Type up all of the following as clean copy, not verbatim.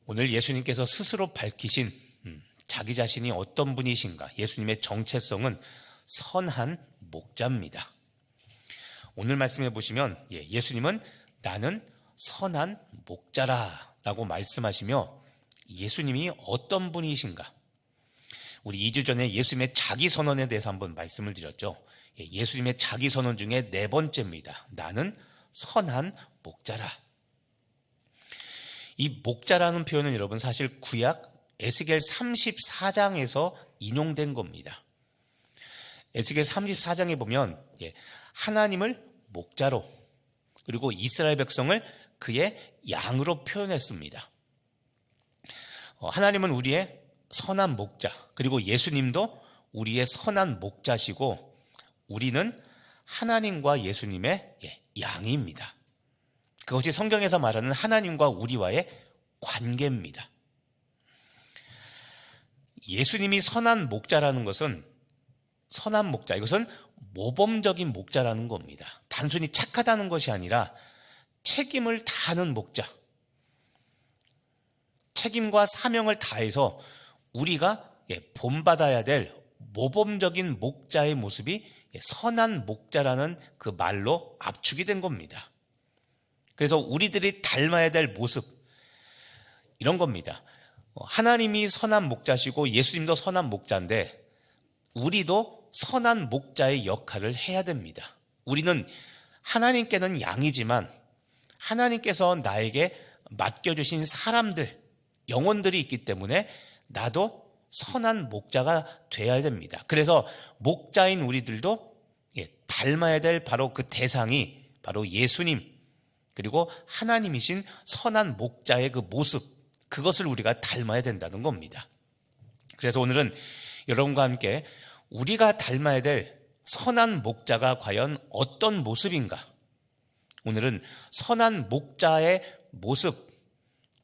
오늘 예수님께서 스스로 밝히신 자기 자신이 어떤 분이신가, 예수님의 정체성은 선한 목자입니다. 오늘 말씀해 보시면 예수님은 나는 선한 목자라 라고 말씀하시며, 예수님이 어떤 분이신가, 우리 2주 전에 예수님의 자기선언에 대해서 한번 말씀을 드렸죠. 예수님의 자기선언 중에 네 번째입니다. 나는 선한 목자라. 이 목자라는 표현은 여러분 사실 구약 에스겔 34장에서 인용된 겁니다. 에스겔 34장에 보면 하나님을 목자로, 그리고 이스라엘 백성을 그의 양으로 표현했습니다. 하나님은 우리의 선한 목자, 그리고 예수님도 우리의 선한 목자시고, 우리는 하나님과 예수님의 양입니다. 그것이 성경에서 말하는 하나님과 우리와의 관계입니다. 예수님이 선한 목자라는 것은, 선한 목자, 이것은 모범적인 목자라는 겁니다. 단순히 착하다는 것이 아니라 책임을 다하는 목자, 책임과 사명을 다해서 우리가 본받아야 될 모범적인 목자의 모습이 선한 목자라는 그 말로 압축이 된 겁니다. 그래서 우리들이 닮아야 될 모습, 이런 겁니다. 하나님이 선한 목자시고 예수님도 선한 목자인데, 우리도 선한 목자의 역할을 해야 됩니다. 우리는 하나님께는 양이지만 하나님께서 나에게 맡겨주신 사람들, 영혼들이 있기 때문에 나도 선한 목자가 돼야 됩니다. 그래서 목자인 우리들도 닮아야 될 바로 그 대상이 바로 예수님, 그리고 하나님이신 선한 목자의 그 모습, 그것을 우리가 닮아야 된다는 겁니다. 그래서 오늘은 여러분과 함께 우리가 닮아야 될 선한 목자가 과연 어떤 모습인가? 오늘은 선한 목자의 모습,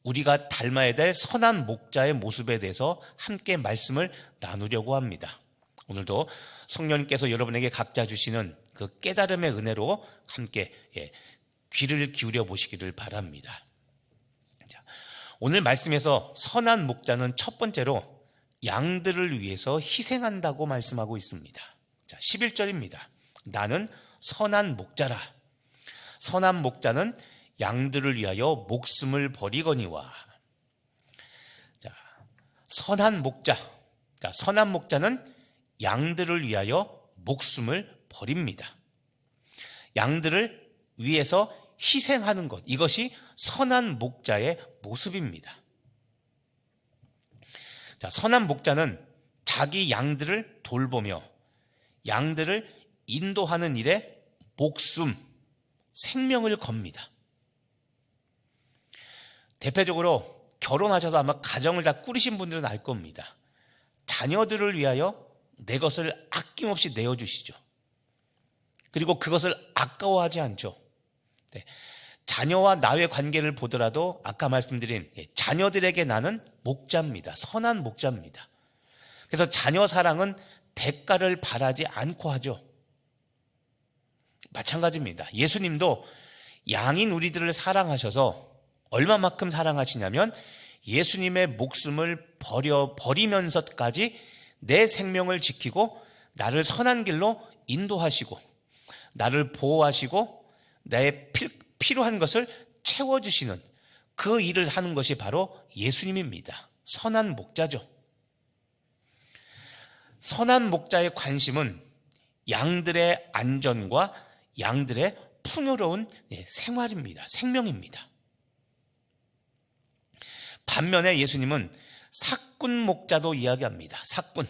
우리가 닮아야 될 선한 목자의 모습에 대해서 함께 말씀을 나누려고 합니다. 오늘도 성령님께서 여러분에게 각자 주시는 그 깨달음의 은혜로 함께 귀를 기울여 보시기를 바랍니다. 자, 오늘 말씀에서 선한 목자는 첫 번째로 양들을 위해서 희생한다고 말씀하고 있습니다. 자, 11절입니다. 나는 선한 목자라. 선한 목자는 양들을 위하여 목숨을 버리거니와. 자, 선한 목자. 자, 선한 목자는 양들을 위하여 목숨을 버립니다. 양들을 위해서 희생하는 것, 이것이 선한 목자의 모습입니다. 자, 선한 목자는 자기 양들을 돌보며 양들을 인도하는 일에 목숨, 생명을 겁니다. 대표적으로 결혼하셔서 아마 가정을 다 꾸리신 분들은 알 겁니다. 자녀들을 위하여 내 것을 아낌없이 내어주시죠. 그리고 그것을 아까워하지 않죠. 자녀와 나의 관계를 보더라도 아까 말씀드린 자녀들에게 나는 목자입니다. 선한 목자입니다. 그래서 자녀 사랑은 대가를 바라지 않고 하죠. 마찬가지입니다. 예수님도 양인 우리들을 사랑하셔서 얼마만큼 사랑하시냐면 예수님의 목숨을 버리면서까지 내 생명을 지키고 나를 선한 길로 인도하시고 나를 보호하시고 나의 필요한 것을 채워주시는 그 일을 하는 것이 바로 예수님입니다. 선한 목자죠. 선한 목자의 관심은 양들의 안전과 양들의 풍요로운 생활입니다. 생명입니다. 반면에 예수님은 사꾼 목자도 이야기합니다. 사꾼.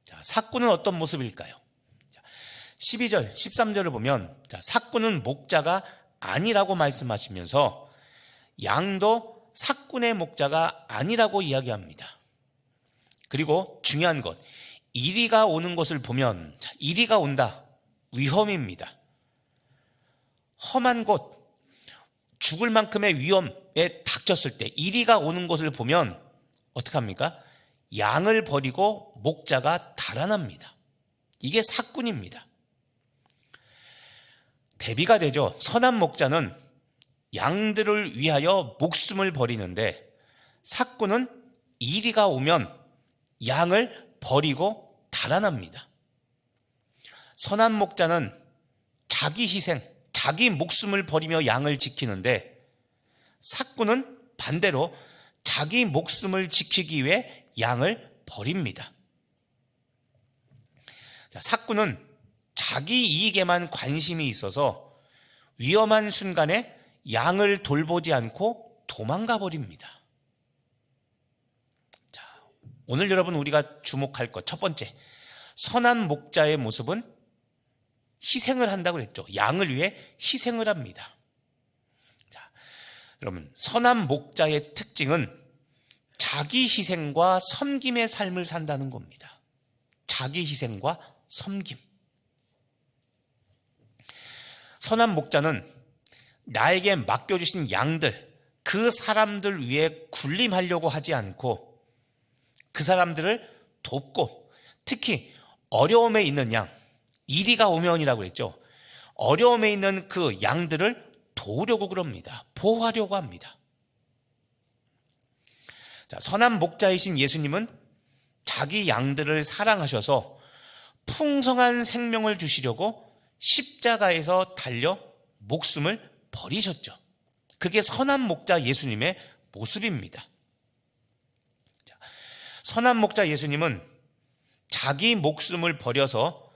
자, 사꾼은 어떤 모습일까요? 12절, 13절을 보면 사꾼은 목자가 아니라고 말씀하시면서 양도 사꾼의 목자가 아니라고 이야기합니다. 그리고 중요한 것, 이리가 오는 것을 보면, 이리가 온다, 위험입니다. 험한 곳, 죽을 만큼의 위험에 닥쳤을 때 이리가 오는 것을 보면 어떻게 합니까? 양을 버리고 목자가 달아납니다. 이게 사꾼입니다. 대비가 되죠. 선한 목자는 양들을 위하여 목숨을 버리는데 삭구는 이리가 오면 양을 버리고 달아납니다. 선한 목자는 자기 희생, 자기 목숨을 버리며 양을 지키는데, 삭구는 반대로 자기 목숨을 지키기 위해 양을 버립니다. 삭구는 자기 이익에만 관심이 있어서 위험한 순간에 양을 돌보지 않고 도망가 버립니다. 자, 오늘 여러분 우리가 주목할 것 첫 번째, 선한 목자의 모습은 희생을 한다고 그랬죠. 양을 위해 희생을 합니다. 자, 여러분, 선한 목자의 특징은 자기 희생과 섬김의 삶을 산다는 겁니다. 자기 희생과 섬김. 선한 목자는 나에게 맡겨주신 양들, 그 사람들 위해 군림하려고 하지 않고 그 사람들을 돕고, 특히 어려움에 있는 양, 이리가 오면이라고 했죠. 어려움에 있는 그 양들을 도우려고 그럽니다. 보호하려고 합니다. 자, 선한 목자이신 예수님은 자기 양들을 사랑하셔서 풍성한 생명을 주시려고 십자가에서 달려 목숨을 버리셨죠. 그게 선한 목자 예수님의 모습입니다. 자, 선한 목자 예수님은 자기 목숨을 버려서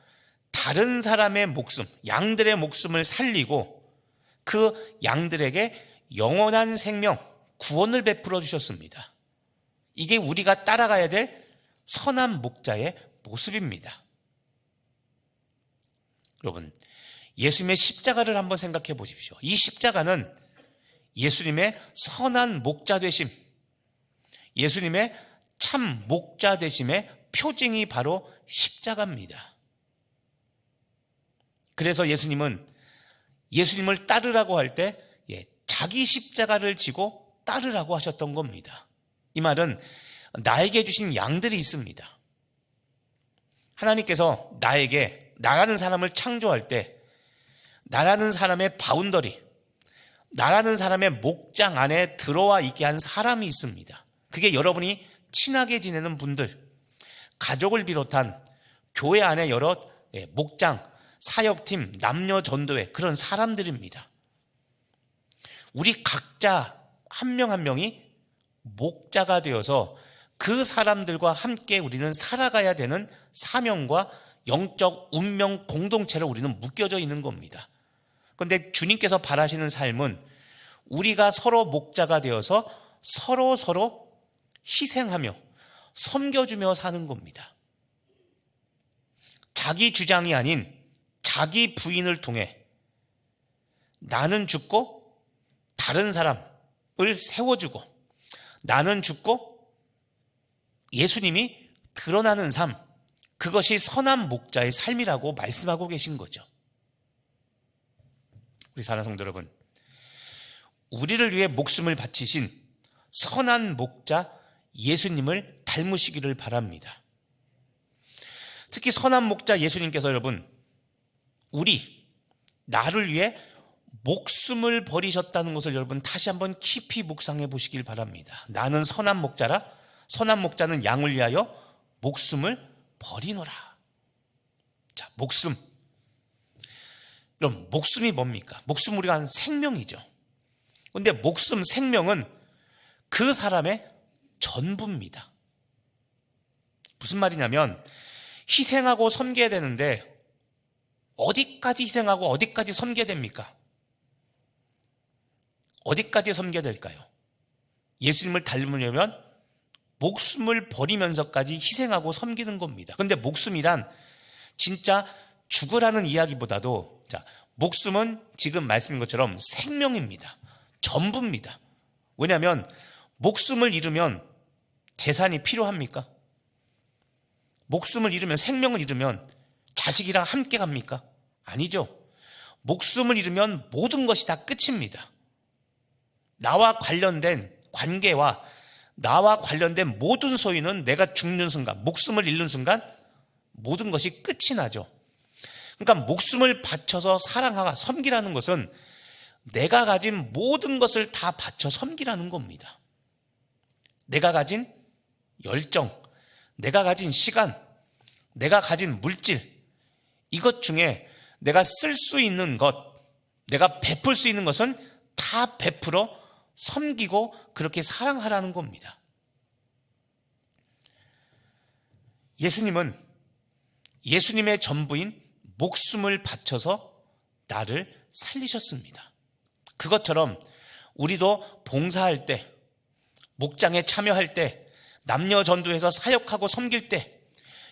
다른 사람의 목숨, 양들의 목숨을 살리고 그 양들에게 영원한 생명, 구원을 베풀어 주셨습니다. 이게 우리가 따라가야 될 선한 목자의 모습입니다. 여러분, 예수님의 십자가를 한번 생각해 보십시오. 이 십자가는 예수님의 선한 목자 되심, 예수님의 참 목자 되심의 표징이 바로 십자가입니다. 그래서 예수님을 따르라고 할 때 자기 십자가를 지고 따르라고 하셨던 겁니다. 이 말은 나에게 주신 양들이 있습니다. 하나님께서 나라는 사람을 창조할 때 나라는 사람의 바운더리, 나라는 사람의 목장 안에 들어와 있게 한 사람이 있습니다. 그게 여러분이 친하게 지내는 분들, 가족을 비롯한 교회 안에 여러 목장, 사역팀, 남녀 전도회, 그런 사람들입니다. 우리 각자 한 명 한 명이 목자가 되어서 그 사람들과 함께 우리는 살아가야 되는 사명과 영적 운명 공동체로 우리는 묶여져 있는 겁니다. 그런데 주님께서 바라시는 삶은 우리가 서로 목자가 되어서 서로 희생하며 섬겨주며 사는 겁니다. 자기 주장이 아닌 자기 부인을 통해 나는 죽고 다른 사람을 세워주고, 나는 죽고 예수님이 드러나는 삶, 그것이 선한 목자의 삶이라고 말씀하고 계신 거죠. 우리 사랑하는 성도 여러분, 우리를 위해 목숨을 바치신 선한 목자 예수님을 닮으시기를 바랍니다. 특히 선한 목자 예수님께서 여러분, 나를 위해 목숨을 버리셨다는 것을 여러분 다시 한번 깊이 묵상해 보시길 바랍니다. 나는 선한 목자라, 선한 목자는 양을 위하여 목숨을 버리노라. 자, 목숨. 그럼 목숨이 뭡니까? 목숨, 우리가 하는 생명이죠. 그런데 목숨, 생명은 그 사람의 전부입니다. 무슨 말이냐면, 희생하고 섬겨야 되는데 어디까지 희생하고 어디까지 섬겨야 됩니까? 어디까지 섬겨야 될까요? 예수님을 닮으려면 목숨을 버리면서까지 희생하고 섬기는 겁니다. 그런데 목숨이란 진짜 죽으라는 이야기보다도, 목숨은 지금 말씀인 것처럼 생명입니다. 전부입니다. 왜냐하면 목숨을 잃으면 재산이 필요합니까? 목숨을 잃으면, 생명을 잃으면 자식이랑 함께 갑니까? 아니죠. 목숨을 잃으면 모든 것이 다 끝입니다. 나와 관련된 관계와 나와 관련된 모든 소유는 내가 죽는 순간, 목숨을 잃는 순간 모든 것이 끝이 나죠. 그러니까 목숨을 바쳐서 사랑하고 섬기라는 것은 내가 가진 모든 것을 다 바쳐 섬기라는 겁니다. 내가 가진 열정, 내가 가진 시간, 내가 가진 물질, 이것 중에 내가 쓸 수 있는 것, 내가 베풀 수 있는 것은 다 베풀어 섬기고 그렇게 사랑하라는 겁니다. 예수님은 예수님의 전부인 목숨을 바쳐서 나를 살리셨습니다. 그것처럼 우리도 봉사할 때, 목장에 참여할 때, 남녀 전도에서 사역하고 섬길 때,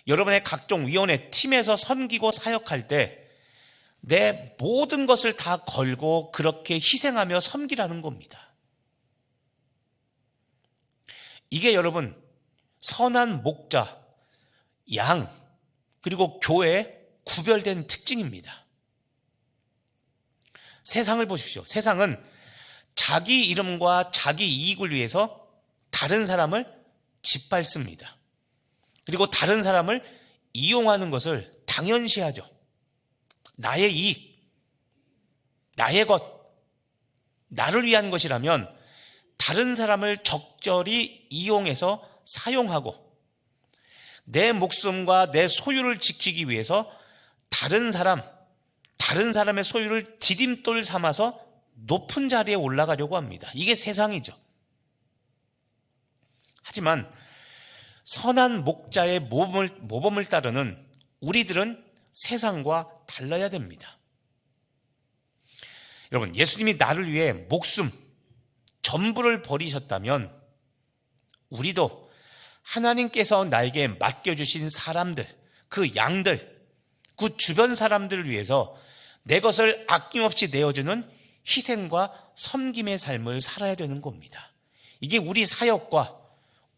여러분의 각종 위원회, 팀에서 섬기고 사역할 때 내 모든 것을 다 걸고 그렇게 희생하며 섬기라는 겁니다. 이게 여러분 선한 목자, 양, 그리고 교회의 구별된 특징입니다. 세상을 보십시오. 세상은 자기 이름과 자기 이익을 위해서 다른 사람을 짓밟습니다. 그리고 다른 사람을 이용하는 것을 당연시하죠. 나의 이익, 나의 것, 나를 위한 것이라면 다른 사람을 적절히 이용해서 사용하고 내 목숨과 내 소유를 지키기 위해서 다른 사람의 소유를 디딤돌 삼아서 높은 자리에 올라가려고 합니다. 이게 세상이죠. 하지만 선한 목자의 모범을 따르는 우리들은 세상과 달라야 됩니다. 여러분, 예수님이 나를 위해 목숨, 전부를 버리셨다면 우리도 하나님께서 나에게 맡겨주신 사람들, 그 양들, 그 주변 사람들을 위해서 내 것을 아낌없이 내어주는 희생과 섬김의 삶을 살아야 되는 겁니다. 이게 우리 사역과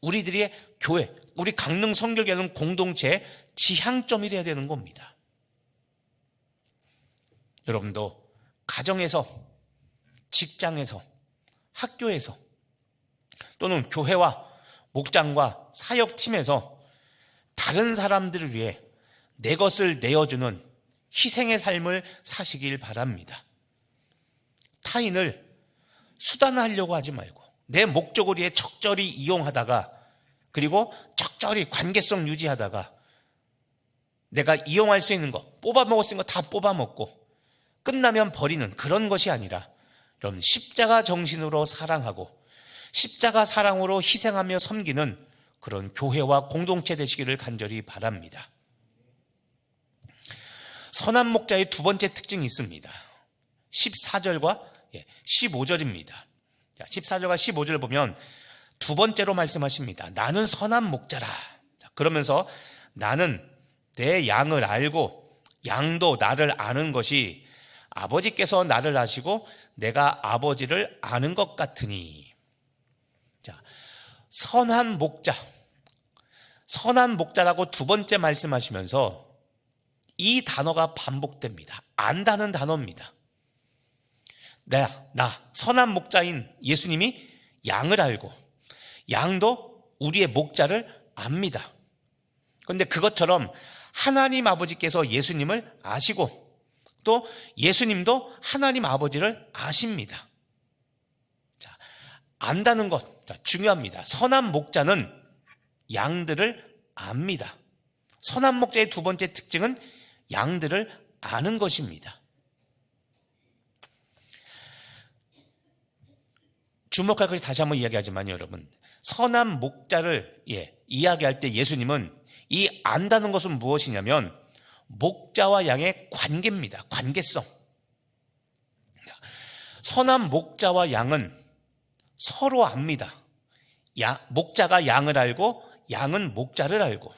우리들의 교회, 우리 강릉 성결교회는 공동체의 지향점이 되어야 되는 겁니다. 여러분도 가정에서, 직장에서, 학교에서 또는 교회와 목장과 사역팀에서 다른 사람들을 위해 내 것을 내어주는 희생의 삶을 사시길 바랍니다. 타인을 수단화하려고 하지 말고 내 목적을 위해 적절히 이용하다가 그리고 적절히 관계성 유지하다가 내가 이용할 수 있는 거, 뽑아먹을 수 있는 거 다 뽑아먹고 끝나면 버리는 그런 것이 아니라 여러분 십자가 정신으로 사랑하고 십자가 사랑으로 희생하며 섬기는 그런 교회와 공동체 되시기를 간절히 바랍니다. 선한 목자의 두 번째 특징이 있습니다. 14절과 15절입니다. 14절과 15절을 보면 두 번째로 말씀하십니다. 나는 선한 목자라. 그러면서 나는 내 양을 알고 양도 나를 아는 것이 아버지께서 나를 아시고 내가 아버지를 아는 것 같으니. 자, 선한 목자라고 두 번째 말씀하시면서 이 단어가 반복됩니다. 안다는 단어입니다. 나 선한 목자인 예수님이 양을 알고 양도 우리의 목자를 압니다. 그런데 그것처럼 하나님 아버지께서 예수님을 아시고 또 예수님도 하나님 아버지를 아십니다. 자, 안다는 것 중요합니다. 선한 목자는 양들을 압니다. 선한 목자의 두 번째 특징은 양들을 아는 것입니다. 주목할 것이 다시 한번 이야기하지만 여러분, 선한 목자를 이야기할 때 예수님은 이 안다는 것은 무엇이냐면 목자와 양의 관계입니다. 관계성. 선한 목자와 양은 서로 압니다. 목자가 양을 알고 양은 목자를 알고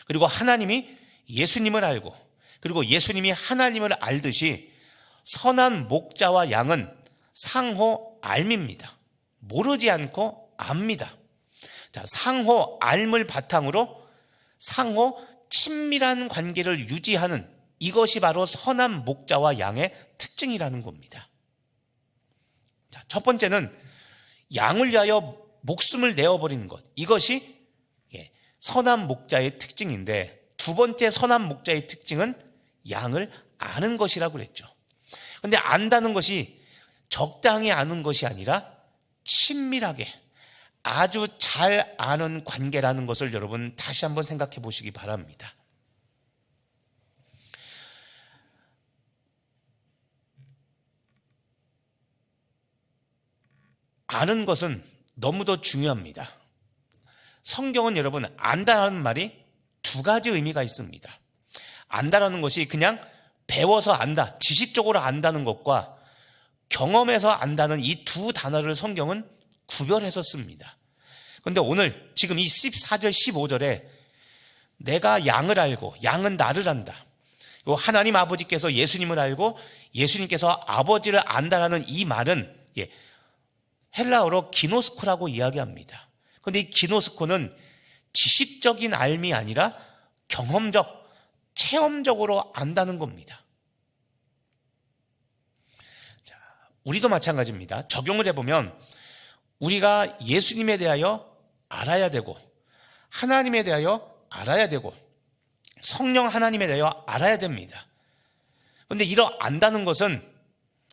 그리고 하나님이 예수님을 알고 그리고 예수님이 하나님을 알듯이 선한 목자와 양은 상호 알미입니다. 모르지 않고 압니다. 자, 상호 알을 바탕으로 상호 친밀한 관계를 유지하는 이것이 바로 선한 목자와 양의 특징이라는 겁니다. 자, 첫 번째는 양을 위하여 목숨을 내어버리는 것. 이것이 선한 목자의 특징인데 두 번째 선한 목자의 특징은 양을 아는 것이라고 그랬죠. 그런데 안다는 것이 적당히 아는 것이 아니라 친밀하게 아주 잘 아는 관계라는 것을 여러분 다시 한번 생각해 보시기 바랍니다. 아는 것은 너무도 중요합니다. 성경은 여러분 안다라는 말이 두 가지 의미가 있습니다. 안다라는 것이 그냥 배워서 안다, 지식적으로 안다는 것과 경험해서 안다는 이 두 단어를 성경은 구별해서 씁니다. 그런데 오늘 지금 이 14절 15절에 내가 양을 알고 양은 나를 안다, 하나님 아버지께서 예수님을 알고 예수님께서 아버지를 안다라는 이 말은 헬라어로 기노스코라고 이야기합니다. 그런데 이 기노스코는 지식적인 알미 아니라 경험적, 체험적으로 안다는 겁니다. 자, 우리도 마찬가지입니다. 적용을 해보면 우리가 예수님에 대하여 알아야 되고, 하나님에 대하여 알아야 되고, 성령 하나님에 대하여 알아야 됩니다. 그런데 이런 안다는 것은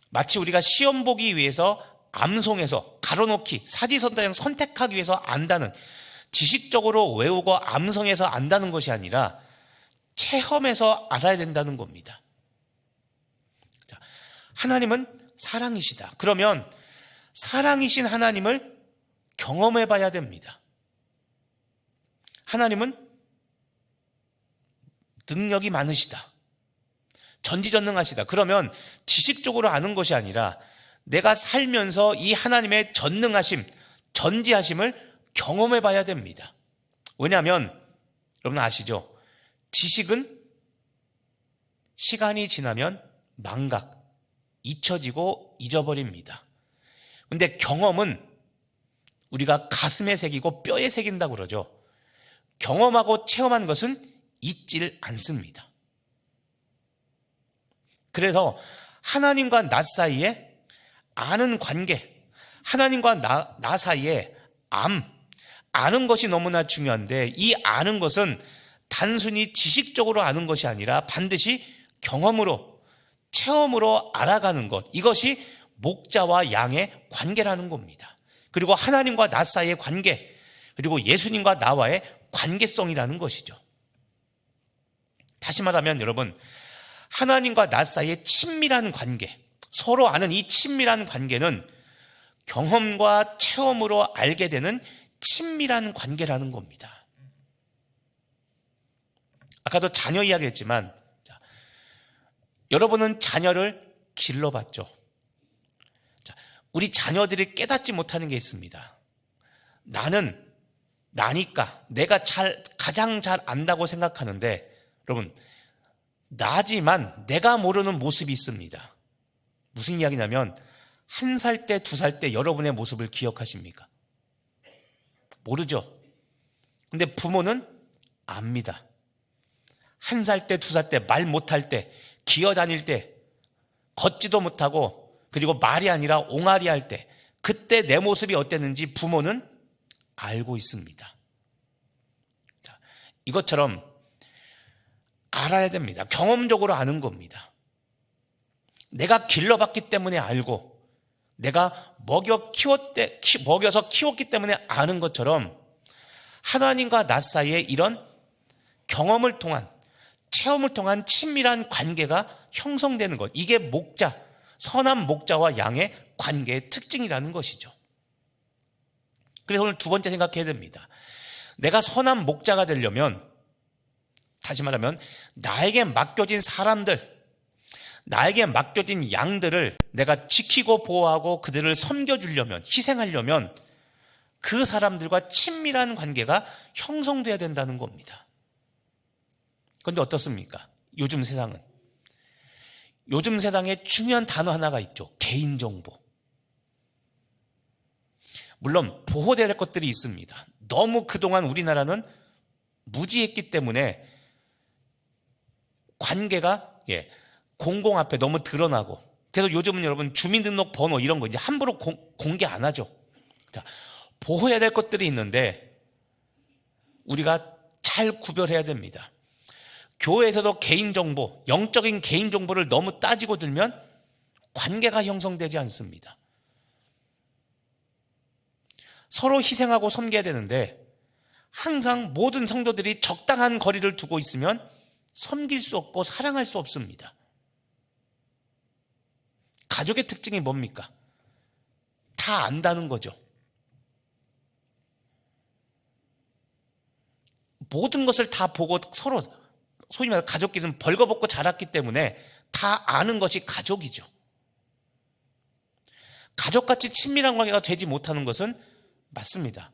마치 우리가 시험 보기 위해서 암송해서 가로놓기, 사지선다형 선택하기 위해서 안다는, 지식적으로 외우고 암송해서 안다는 것이 아니라 체험해서 알아야 된다는 겁니다. 자, 하나님은 사랑이시다. 그러면 사랑이신 하나님을 경험해 봐야 됩니다. 하나님은 능력이 많으시다, 전지전능하시다. 그러면 지식적으로 아는 것이 아니라 내가 살면서 이 하나님의 전능하심, 전지하심을 경험해 봐야 됩니다. 왜냐하면 여러분 아시죠? 지식은 시간이 지나면 망각, 잊혀지고 잊어버립니다. 그런데 경험은 우리가 가슴에 새기고 뼈에 새긴다고 그러죠. 경험하고 체험한 것은 잊질 않습니다. 그래서 하나님과 나 사이에 아는 관계, 하나님과 나 사이에 아는 것이 너무나 중요한데, 이 아는 것은 단순히 지식적으로 아는 것이 아니라 반드시 경험으로, 체험으로 알아가는 것, 이것이 목자와 양의 관계라는 겁니다. 그리고 하나님과 나 사이의 관계, 그리고 예수님과 나와의 관계성이라는 것이죠. 다시 말하면 여러분, 하나님과 나 사이의 친밀한 관계, 서로 아는 이 친밀한 관계는 경험과 체험으로 알게 되는 친밀한 관계라는 겁니다. 아까도 자녀 이야기했지만, 여러분은 자녀를 길러봤죠. 우리 자녀들이 깨닫지 못하는 게 있습니다. 나니까 내가 가장 잘 안다고 생각하는데, 여러분, 나지만 내가 모르는 모습이 있습니다. 무슨 이야기냐면, 1살 때, 2살 때 여러분의 모습을 기억하십니까? 모르죠. 근데 부모는 압니다. 1살 때, 2살 때, 말 못할 때, 기어다닐 때, 걷지도 못하고, 그리고 말이 아니라 옹알이 할 때, 그때 내 모습이 어땠는지 부모는 알고 있습니다. 자, 이것처럼 알아야 됩니다. 경험적으로 아는 겁니다. 내가 길러봤기 때문에 알고, 내가 먹여서 키웠기 때문에 아는 것처럼 하나님과 나 사이에 이런 경험을 통한, 체험을 통한 친밀한 관계가 형성되는 것, 이게 목자, 선한 목자와 양의 관계의 특징이라는 것이죠. 그래서 오늘 두 번째 생각해야 됩니다. 내가 선한 목자가 되려면, 다시 말하면 나에게 맡겨진 사람들, 나에게 맡겨진 양들을 내가 지키고 보호하고 그들을 섬겨주려면, 희생하려면 그 사람들과 친밀한 관계가 형성돼야 된다는 겁니다. 그런데 어떻습니까? 요즘 세상에 중요한 단어 하나가 있죠. 개인정보. 물론 보호돼야 될 것들이 있습니다. 너무 그동안 우리나라는 무지했기 때문에 관계가 공공 앞에 너무 드러나고, 그래서 요즘은 여러분 주민등록번호 이런 거 이제 함부로 공개 안 하죠. 자, 보호해야 될 것들이 있는데 우리가 잘 구별해야 됩니다. 교회에서도 개인정보, 영적인 개인정보를 너무 따지고 들면 관계가 형성되지 않습니다. 서로 희생하고 섬겨야 되는데 항상 모든 성도들이 적당한 거리를 두고 있으면 섬길 수 없고 사랑할 수 없습니다. 가족의 특징이 뭡니까? 다 안다는 거죠. 모든 것을 다 보고 서로 소위 말해 가족끼리는 벌거벗고 자랐기 때문에 다 아는 것이 가족이죠. 가족같이 친밀한 관계가 되지 못하는 것은 맞습니다.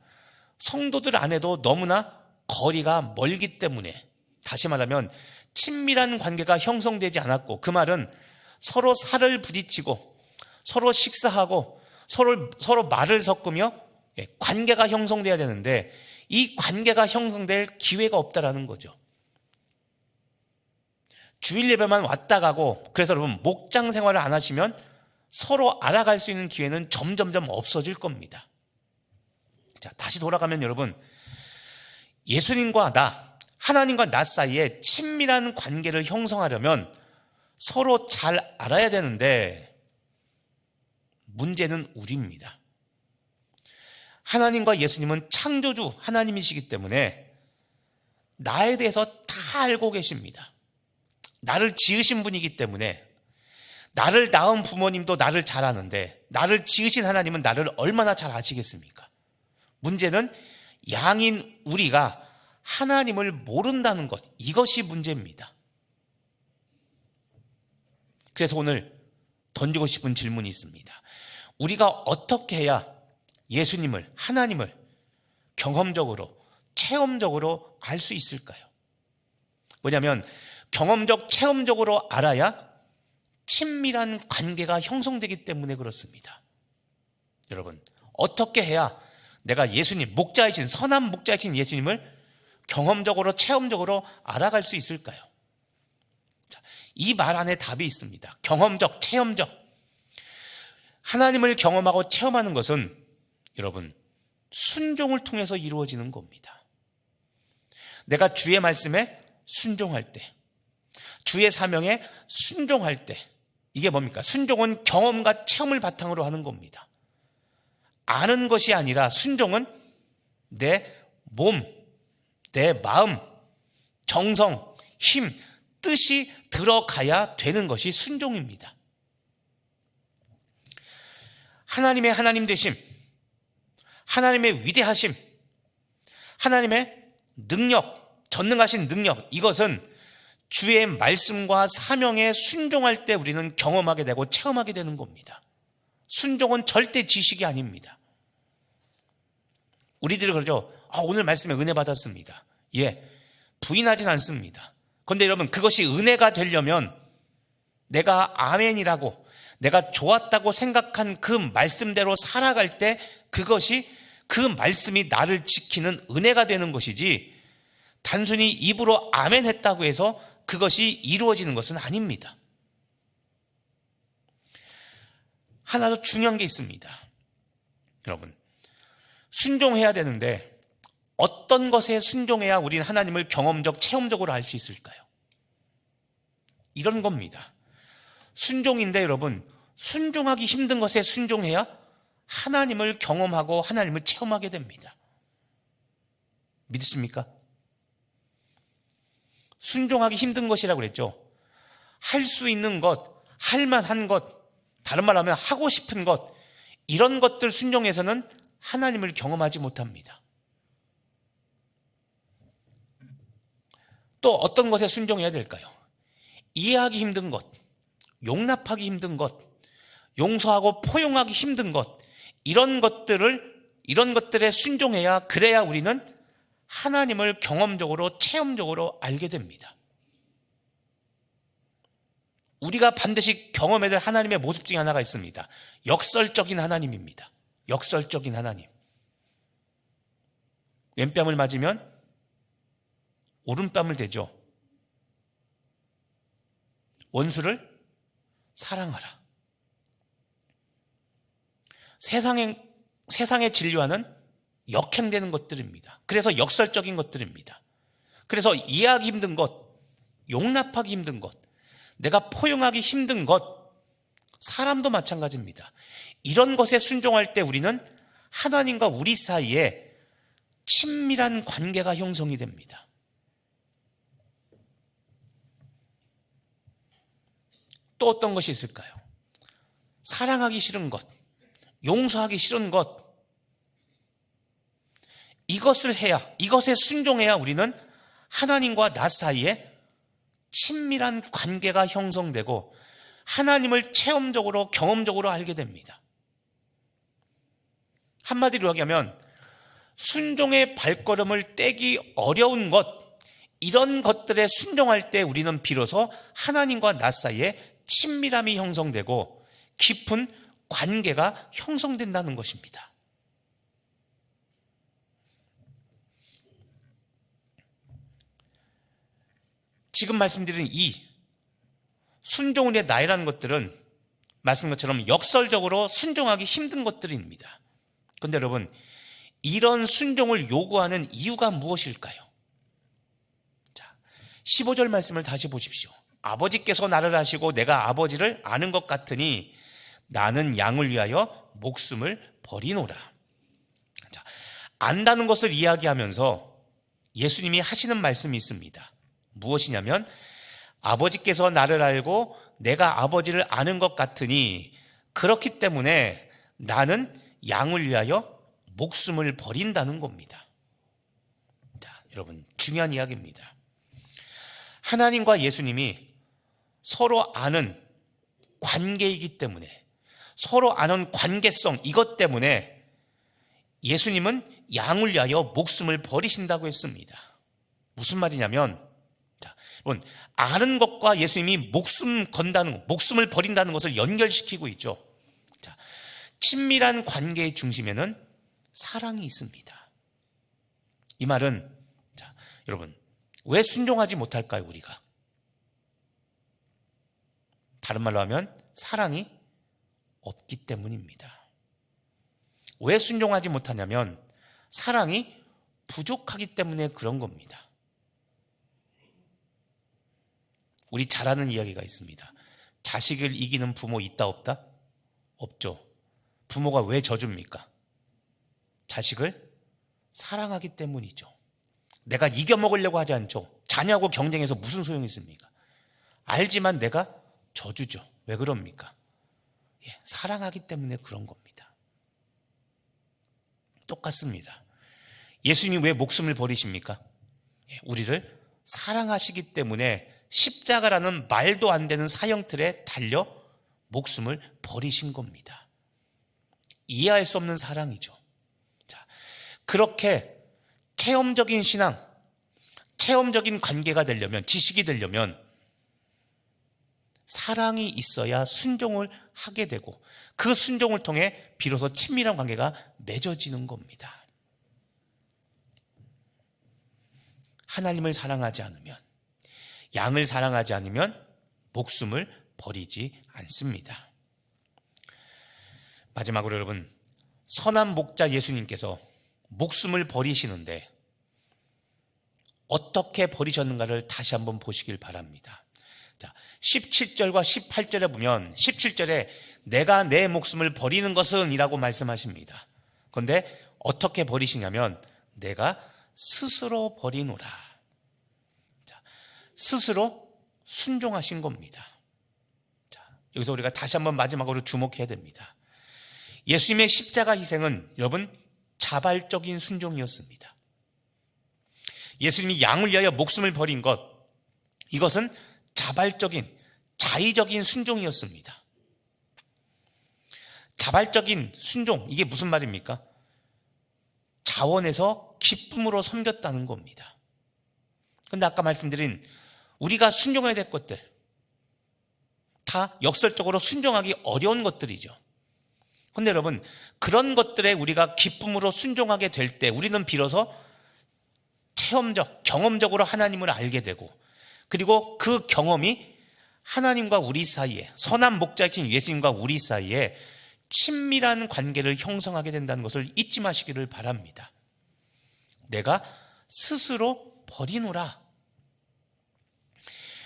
성도들 안에도 너무나 거리가 멀기 때문에, 다시 말하면 친밀한 관계가 형성되지 않았고, 그 말은 서로 살을 부딪히고 서로 식사하고 서로 말을 섞으며 관계가 형성돼야 되는데 이 관계가 형성될 기회가 없다라는 거죠. 주일 예배만 왔다 가고, 그래서 여러분 목장 생활을 안 하시면 서로 알아갈 수 있는 기회는 점점점 없어질 겁니다. 자, 다시 돌아가면 여러분, 예수님과 나, 하나님과 나 사이에 친밀한 관계를 형성하려면 서로 잘 알아야 되는데 문제는 우리입니다. 하나님과 예수님은 창조주 하나님이시기 때문에 나에 대해서 다 알고 계십니다. 나를 지으신 분이기 때문에, 나를 낳은 부모님도 나를 잘 아는데 나를 지으신 하나님은 나를 얼마나 잘 아시겠습니까? 문제는 양인 우리가 하나님을 모른다는 것, 이것이 문제입니다. 그래서 오늘 던지고 싶은 질문이 있습니다. 우리가 어떻게 해야 예수님을, 하나님을 경험적으로, 체험적으로 알 수 있을까요? 뭐냐면 경험적, 체험적으로 알아야 친밀한 관계가 형성되기 때문에 그렇습니다. 여러분, 어떻게 해야 내가 예수님, 목자이신, 선한 목자이신 예수님을 경험적으로, 체험적으로 알아갈 수 있을까요? 이 말 안에 답이 있습니다. 경험적, 체험적. 하나님을 경험하고 체험하는 것은 여러분, 순종을 통해서 이루어지는 겁니다. 내가 주의 말씀에 순종할 때, 주의 사명에 순종할 때, 이게 뭡니까? 순종은 경험과 체험을 바탕으로 하는 겁니다. 아는 것이 아니라 순종은 내 몸, 내 마음, 정성, 힘, 뜻이 들어가야 되는 것이 순종입니다. 하나님의 하나님 되심, 하나님의 위대하심, 하나님의 능력, 전능하신 능력, 이것은 주의 말씀과 사명에 순종할 때 우리는 경험하게 되고 체험하게 되는 겁니다. 순종은 절대 지식이 아닙니다. 우리들이 그러죠. 오늘 말씀에 은혜 받았습니다. 예, 부인하진 않습니다. 그런데 여러분, 그것이 은혜가 되려면 내가 아멘이라고, 내가 좋았다고 생각한 그 말씀대로 살아갈 때 그것이, 그 말씀이 나를 지키는 은혜가 되는 것이지, 단순히 입으로 아멘 했다고 해서 그것이 이루어지는 것은 아닙니다. 하나 더 중요한 게 있습니다. 여러분, 순종해야 되는데 어떤 것에 순종해야 우리는 하나님을 경험적, 체험적으로 알 수 있을까요? 이런 겁니다. 순종인데 여러분, 순종하기 힘든 것에 순종해야 하나님을 경험하고 하나님을 체험하게 됩니다. 믿으십니까? 순종하기 힘든 것이라고 그랬죠. 할 수 있는 것, 할 만한 것, 다른 말로 하면 하고 싶은 것, 이런 것들 순종해서는 하나님을 경험하지 못합니다. 또 어떤 것에 순종해야 될까요? 이해하기 힘든 것, 용납하기 힘든 것, 용서하고 포용하기 힘든 것, 이런 것들에 순종해야, 그래야 우리는 하나님을 경험적으로, 체험적으로 알게 됩니다. 우리가 반드시 경험해야 될 하나님의 모습 중에 하나가 있습니다. 역설적인 하나님입니다. 역설적인 하나님. 왼뺨을 맞으면 오른뺨을 대죠. 원수를 사랑하라. 세상의 진료와는 역행되는 것들입니다. 그래서 역설적인 것들입니다. 그래서 이해하기 힘든 것, 용납하기 힘든 것, 내가 포용하기 힘든 것, 사람도 마찬가지입니다. 이런 것에 순종할 때 우리는 하나님과 우리 사이에 친밀한 관계가 형성이 됩니다. 또 어떤 것이 있을까요? 사랑하기 싫은 것, 용서하기 싫은 것, 이것을 해야, 이것에 순종해야 우리는 하나님과 나 사이에 친밀한 관계가 형성되고 하나님을 체험적으로, 경험적으로 알게 됩니다. 한마디로 얘기하면 순종의 발걸음을 떼기 어려운 것, 이런 것들에 순종할 때 우리는 비로소 하나님과 나 사이에 친밀함이 형성되고 깊은 관계가 형성된다는 것입니다. 지금 말씀드린 이 순종의 나이라는 것들은 말씀드린 것처럼 역설적으로 순종하기 힘든 것들입니다. 그런데 여러분, 이런 순종을 요구하는 이유가 무엇일까요? 자, 15절 말씀을 다시 보십시오. 아버지께서 나를 아시고 내가 아버지를 아는 것 같으니 나는 양을 위하여 목숨을 버리노라. 자, 안다는 것을 이야기하면서 예수님이 하시는 말씀이 있습니다. 무엇이냐면 아버지께서 나를 알고 내가 아버지를 아는 것 같으니 그렇기 때문에 나는 양을 위하여 목숨을 버린다는 겁니다. 자, 여러분, 중요한 이야기입니다. 하나님과 예수님이 서로 아는 관계이기 때문에, 서로 아는 관계성, 이것 때문에 예수님은 양을 위하여 목숨을 버리신다고 했습니다. 무슨 말이냐면, 자, 여러분, 아는 것과 예수님이 목숨을 버린다는 것을 연결시키고 있죠. 자, 친밀한 관계의 중심에는 사랑이 있습니다. 이 말은, 자, 여러분, 왜 순종하지 못할까요, 우리가? 다른 말로 하면 사랑이 없기 때문입니다. 왜 순종하지 못하냐면 사랑이 부족하기 때문에 그런 겁니다. 우리 잘 아는 이야기가 있습니다. 자식을 이기는 부모 있다 없다? 없죠. 부모가 왜 져줍니까? 자식을 사랑하기 때문이죠. 내가 이겨먹으려고 하지 않죠. 자녀하고 경쟁해서 무슨 소용이 있습니까? 알지만 내가 져주죠. 왜 그럽니까? 사랑하기 때문에 그런 겁니다. 똑같습니다. 예수님이 왜 목숨을 버리십니까? 우리를 사랑하시기 때문에 십자가라는 말도 안 되는 사형틀에 달려 목숨을 버리신 겁니다. 이해할 수 없는 사랑이죠. 자, 그렇게 체험적인 신앙, 체험적인 관계가 되려면, 지식이 되려면 사랑이 있어야 순종을 하게 되고 그 순종을 통해 비로소 친밀한 관계가 맺어지는 겁니다. 하나님을 사랑하지 않으면, 양을 사랑하지 않으면 목숨을 버리지 않습니다. 마지막으로 여러분, 선한 목자 예수님께서 목숨을 버리시는데 어떻게 버리셨는가를 다시 한번 보시길 바랍니다. 자, 17절과 18절에 보면 17절에 내가 내 목숨을 버리는 것은 이라고 말씀하십니다. 그런데 어떻게 버리시냐면 내가 스스로 버리노라. 자, 스스로 순종하신 겁니다. 자, 여기서 우리가 다시 한번 마지막으로 주목해야 됩니다. 예수님의 십자가 희생은 여러분 자발적인 순종이었습니다. 예수님이 양을 위하여 목숨을 버린 것, 이것은 자발적인, 자의적인 순종이었습니다. 자발적인 순종, 이게 무슨 말입니까? 자원에서 기쁨으로 섬겼다는 겁니다. 그런데 아까 말씀드린 우리가 순종해야 될 것들, 다 역설적으로 순종하기 어려운 것들이죠. 그런데 여러분, 그런 것들에 우리가 기쁨으로 순종하게 될 때 우리는 비로소 체험적, 경험적으로 하나님을 알게 되고, 그리고 그 경험이 하나님과 우리 사이에, 선한 목자이신 예수님과 우리 사이에 친밀한 관계를 형성하게 된다는 것을 잊지 마시기를 바랍니다. 내가 스스로 버리노라.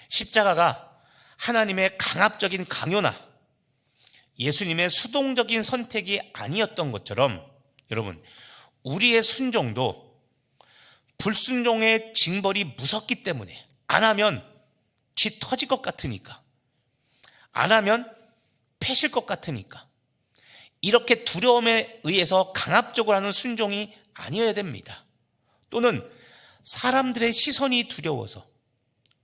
십자가가 하나님의 강압적인 강요나 예수님의 수동적인 선택이 아니었던 것처럼 여러분, 우리의 순종도 불순종의 징벌이 무섭기 때문에, 안 하면 쥐 터질 것 같으니까, 안 하면 패실 것 같으니까, 이렇게 두려움에 의해서 강압적으로 하는 순종이 아니어야 됩니다. 또는 사람들의 시선이 두려워서,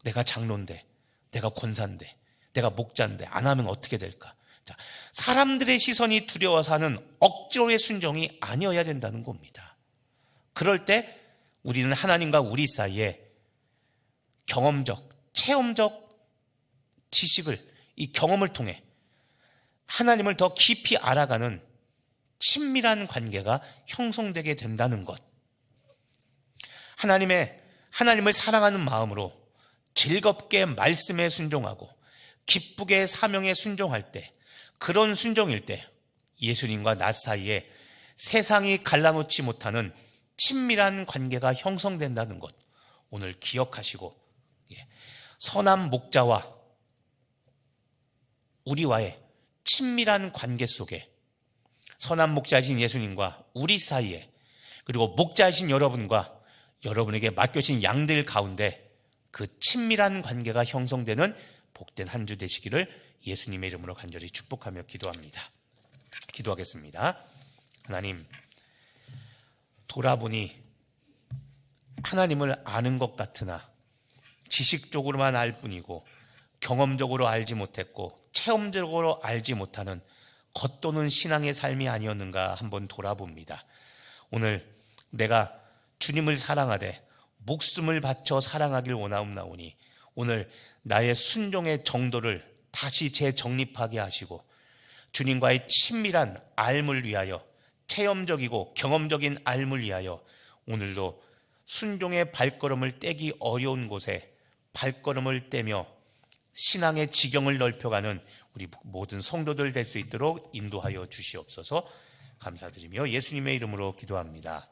내가 장로인데, 내가 권사인데, 내가 목자인데 안 하면 어떻게 될까? 자, 사람들의 시선이 두려워서 하는 억지로의 순종이 아니어야 된다는 겁니다. 그럴 때 우리는 하나님과 우리 사이에 경험적, 체험적 지식을, 이 경험을 통해 하나님을 더 깊이 알아가는 친밀한 관계가 형성되게 된다는 것. 하나님을 사랑하는 마음으로 즐겁게 말씀에 순종하고 기쁘게 사명에 순종할 때, 그런 순종일 때 예수님과 나 사이에 세상이 갈라놓지 못하는 친밀한 관계가 형성된다는 것, 오늘 기억하시고, 선한 목자와 우리와의 친밀한 관계 속에, 선한 목자이신 예수님과 우리 사이에, 그리고 목자이신 여러분과 여러분에게 맡겨진 양들 가운데 그 친밀한 관계가 형성되는 복된 한 주 되시기를 예수님의 이름으로 간절히 축복하며 기도합니다. 기도하겠습니다. 하나님, 돌아보니 하나님을 아는 것 같으나 지식적으로만 알 뿐이고 경험적으로 알지 못했고 체험적으로 알지 못하는 겉도는 신앙의 삶이 아니었는가 한번 돌아봅니다. 오늘 내가 주님을 사랑하되 목숨을 바쳐 사랑하길 원하옵나오니 오늘 나의 순종의 정도를 다시 재정립하게 하시고 주님과의 친밀한 알물 위하여, 체험적이고 경험적인 알물 위하여 오늘도 순종의 발걸음을 떼기 어려운 곳에 발걸음을 떼며 신앙의 지경을 넓혀가는 우리 모든 성도들 될 수 있도록 인도하여 주시옵소서. 감사드리며 예수님의 이름으로 기도합니다.